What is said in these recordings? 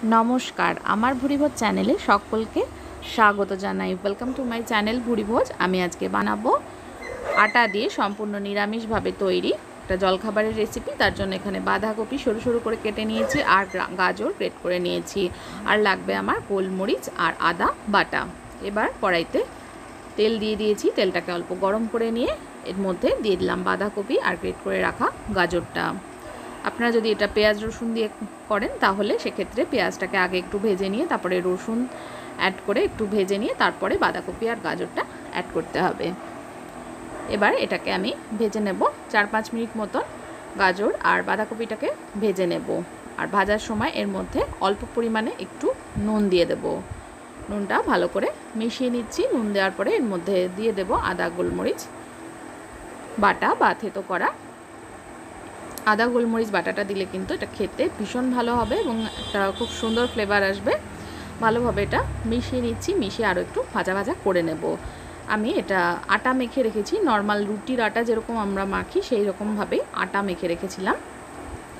নমস্কার, আমার ভুরিভোজ চ্যানেলে সকলকে স্বাগত জানাই। Welcome to my channel Bhurivoj. আমি আজকে বানাবো আটা দিয়ে সম্পূর্ণ নিরামিষভাবে তৈরি একটা জলখাবারের রেসিপি। তার জন্য এখানে বাঁধাকপি সরু সরু করে কেটে নিয়েছি, আর গাজর গ্রেট করে নিয়েছি, আর লাগবে আমার গোলমরিচ আর আদা বাটা। এবার কড়াইতে তেল দিয়ে দিয়েছি, তেলটাকে অল্প গরম করে নিয়ে এর মধ্যে দিয়ে দিলাম বাঁধাকপি আর গ্রেট করে রাখা গাজরটা। আপনারা যদি এটা পেঁয়াজ রসুন দিয়ে করেন তাহলে সেক্ষেত্রে পেঁয়াজটাকে আগে একটু ভেজে নিয়ে তারপরে রসুন অ্যাড করে একটু ভেজে নিয়ে তারপরে বাঁধাকপি আর গাজরটা অ্যাড করতে হবে। এবার এটাকে আমি ভেজে নেব 4-5 মিনিট মতন। গাজর আর বাঁধাকপিটাকে ভেজে নেব, আর ভাজার সময় এর মধ্যে অল্প পরিমাণে একটু নুন দিয়ে দেব। নুনটা ভালো করে মিশিয়ে নিচ্ছি। নুন দেওয়ার পরে এর মধ্যে দিয়ে দেব আদা গোলমরিচ বাটা বা থেতো করা। আদা গোলমরিচ বাটাটা দিলে কিন্তু এটা খেতে ভীষণ ভালো হবে এবং একটা খুব সুন্দর ফ্লেভার আসবে। ভালোভাবে এটা মিশিয়ে নিচ্ছি, মিশিয়ে আরও একটু ভাজা ভাজা করে নেব। আমি এটা আটা মেখে রেখেছি, নর্মাল রুটির আটা যেরকম আমরা মাখি সেই রকমভাবেই আটা মেখে রেখেছিলাম।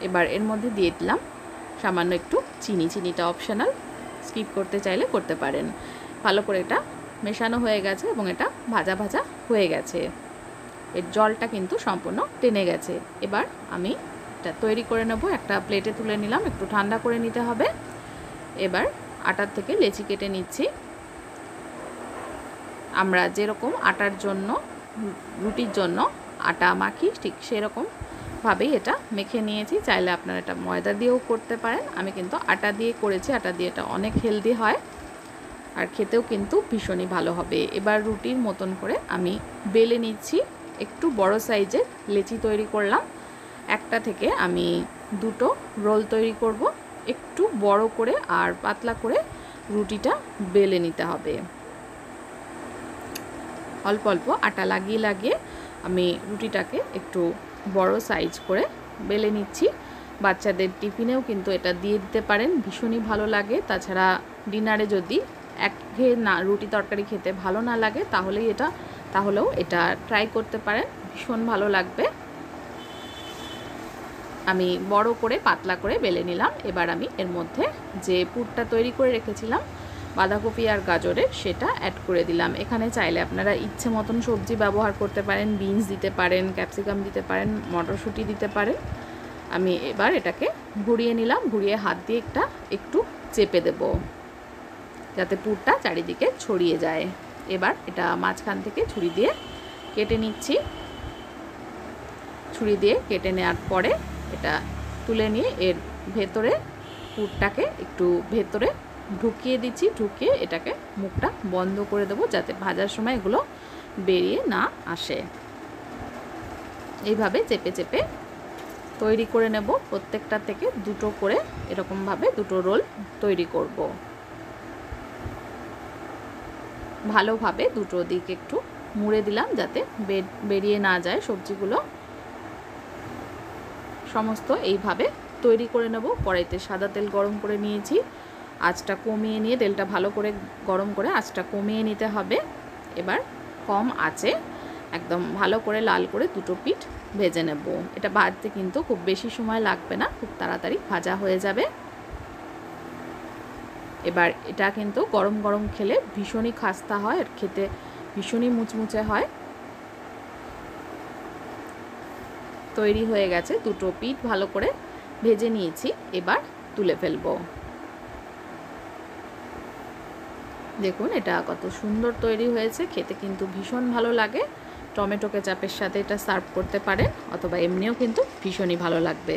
এবার এর মধ্যে দিয়ে দিলাম সামান্য একটু চিনি। চিনিটা অপশনাল, স্কিপ করতে চাইলে করতে পারেন। ভালো করে এটা মেশানো হয়ে গেছে এবং এটা ভাজা ভাজা হয়ে গেছে। এর জলটা কিন্তু সম্পূর্ণ টেনে গেছে। এবার আমি এটা তৈরি করে নেব। একটা প্লেটে তুলে নিলাম, একটু ঠান্ডা করে নিতে হবে। এবার আটার থেকে লেচি কেটে নিচ্ছি। আমরা যেরকম আটার জন্য রুটির জন্য আটা মাখি ঠিক সেরকমভাবেই এটা মেখে নিয়েছি। চাইলে আপনারা এটা ময়দা দিয়েও করতে পারেন, আমি কিন্তু আটা দিয়ে করেছি। আটা দিয়ে এটা অনেক হেলদি হয় আর খেতেও কিন্তু ভীষণই ভালো হবে। এবার রুটির মতন করে আমি বেলে নিচ্ছি। একটু বড় সাইজের লেচি তৈরি করলাম। একটা থেকে আমি দুটো রোল তৈরি করব। একটু বড় করে আর পাতলা করে রুটিটা বেলে নিতে হবে। অল্প অল্প আটা লাগিয়ে লাগিয়ে আমি রুটিটাকে একটু বড় সাইজ করে বেলে নিচ্ছি। বাচ্চাদের টিফিনেও কিন্তু এটা দিয়ে দিতে পারেন, ভীষণই ভালো লাগে। তাছাড়া ডিনারে যদি একঘেয়ে না রুটি তরকারি খেতে ভালো না লাগে তাহলেও এটা ট্রাই করতে পারেন, ভীষণ ভালো লাগবে। আমি বড় করে পাতলা করে বেলে নিলাম। এবার আমি এর মধ্যে যে পুরটা তৈরি করে রেখেছিলাম বাঁধাকপি আর গাজরের, সেটা অ্যাড করে দিলাম। এখানে চাইলে আপনারা ইচ্ছে মতন সবজি ব্যবহার করতে পারেন, বিনস দিতে পারেন, ক্যাপসিকাম দিতে পারেন, মটরশুঁটি দিতে পারেন। আমি এবার এটাকে ঘুরিয়ে নিলাম, ঘুরিয়ে হাত দিয়ে একটু চেপে দেব যাতে পুরটা চারিদিকে ছড়িয়ে যায়। এবার এটা মাঝখান থেকে ছুরি দিয়ে কেটে নিচ্ছি। ছুরি দিয়ে কেটে নেওয়ার পরে এটা তুলে নিয়ে এর ভেতরে পুরটাকে একটু ভেতরে ঢুকিয়ে দিচ্ছি। ঢুকিয়ে এটাকে মুখটা বন্ধ করে দেবো যাতে ভাজার সময় এগুলো বেরিয়ে না আসে। এইভাবে চেপে চেপে তৈরি করে নেব। প্রত্যেকটা থেকে দুটো করে এরকমভাবে দুটো রোল তৈরি করব। ভালোভাবে দুটো দিক একটু মুড়ে দিলাম যাতে বেরিয়ে না যায় সবজিগুলো। সমস্ত এইভাবে তৈরি করে নেব। কড়াইতে সাদা তেল গরম করে নিয়েছি। আঁচটা কমিয়ে নিয়ে তেলটা ভালো করে গরম করে আঁচটা কমিয়ে নিতে হবে। এবার কম আঁচে একদম ভালো করে লাল করে দুটো পিঠ ভেজে নেব। এটা ভাজতে কিন্তু খুব বেশি সময় লাগবে না, খুব তাড়াতাড়ি ভাজা হয়ে যাবে। এবার এটা কিন্তু গরম গরম খেলে ভীষণই খাস্তা হয় আর খেতে ভীষণই মুচমুচে হয়। তৈরি হয়ে গেছে, দুটো পিঠ ভালো করে ভেজে নিয়েছি। এবার তুলে ফেলবো। দেখুন এটা কত সুন্দর তৈরি হয়েছে, খেতে কিন্তু ভীষণ ভালো লাগে। টমেটো কেচাপের সাথে এটা সার্ভ করতে পারেন অথবা এমনিও কিন্তু ভীষণই ভালো লাগবে।